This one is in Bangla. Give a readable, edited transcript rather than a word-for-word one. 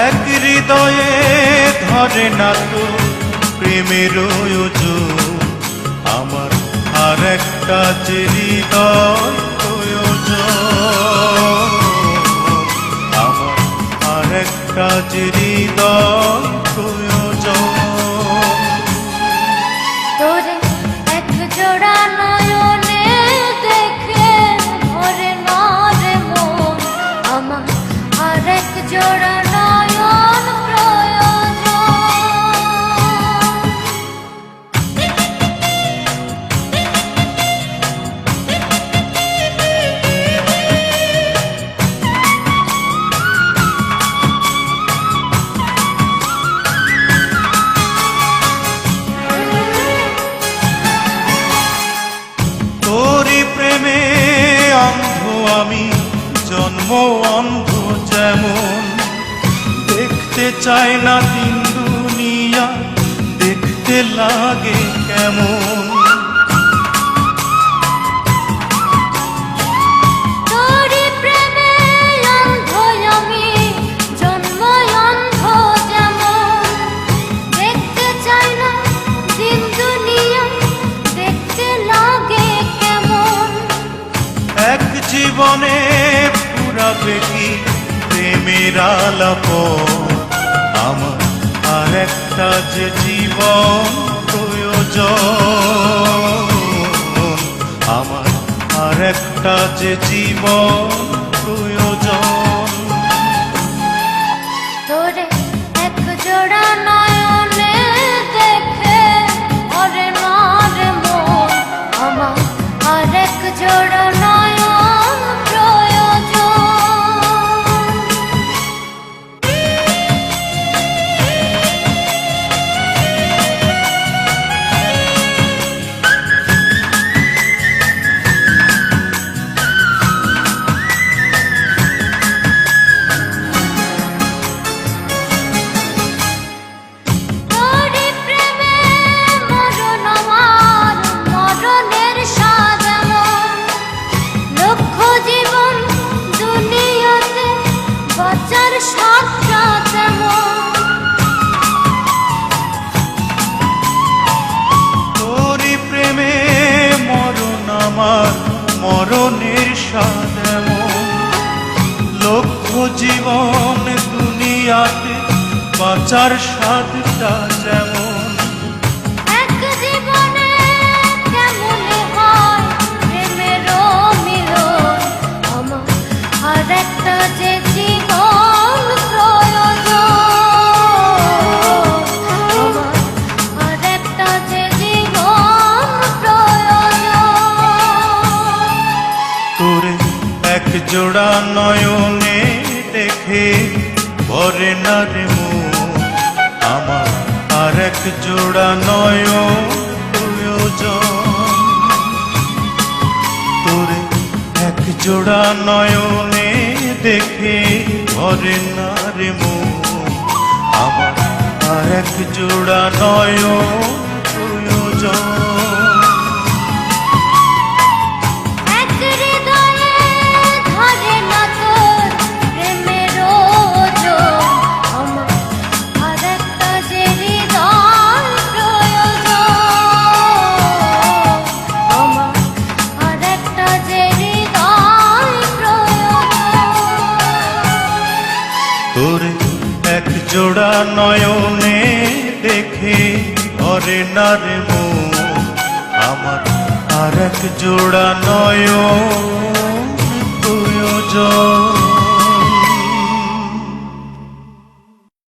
এক হৃদয়ে ধরে না তো প্রেমের ওজন, আমার আর একটা যে হৃদয় প্রয়োজন, আমার আর একটা যে হৃদয় প্রয়োজন। তোরে এক জোড়া নয়নে দেখে ভরে না রে মন, আমার আর এক জোড়া নয়ন প্রয়োজন। তোরি প্রেমে অন্ধ আমি, জন্ম অন্ধ যেমন, দেখতে চায় না দিন দুনিয়া, দেখতে লাগে কেমন। তোরি প্রেমে অন্ধ আমি, জন্ম অন্ধ যেমন, দেখতে চাই না দিন দুনিয়া, দেখতে লাগে কেমন। এক জীবনে পুরাবে কি প্রেমের আলাপন, আমার আর একটা যে জীবন প্রয়োজন, আমার আর একটা যে জীবন প্রয়োজন। তোরে এক জোড়া নয়নে দেখে ভরে না রে মন, আমার আর এক জোড়া নয়ন প্রয়োজন। তোরি প্রেমে মরণ আমার, মরণের স্বাদ এমন, লক্ষ জীবন দুনিয়াতে বাঁচার স্বাদটা তেমন। তোরি প্রেমে মরণ আমার, মরণের স্বাদ এমন, লক্ষ জীবন দুনিয়াতে বাঁচার স্বাদটা যেমন। এক জীবনে কেমন হয় প্রেমেরও মিলন, আমার আর একটা যে জীবন প্রয়োজন, আমার আর একটা যে জীবন প্রয়োজন। তোরে এক জোড়া নয়নে দেখে ভরে না রে মন, আমার আর এক জোড়া নয়ন প্রয়োজন। তোরে এক জোড়া নয়নে দেখে ভরে না রে মন, আমার আর এক জোড়া নয়ন প্রয়োজন। এক হৃদয়ে ধরে না তোর প্রেমের ওজন, আমার আর একটা যে হৃদয় প্রয়োজন, আমার আর একটা যে হৃদয় প্রয়োজন। তোরে এক জোড়া নয়নে দেখে ভরে না রে মন, আমার আর এক জোড়া নয়ন প্রয়োজন।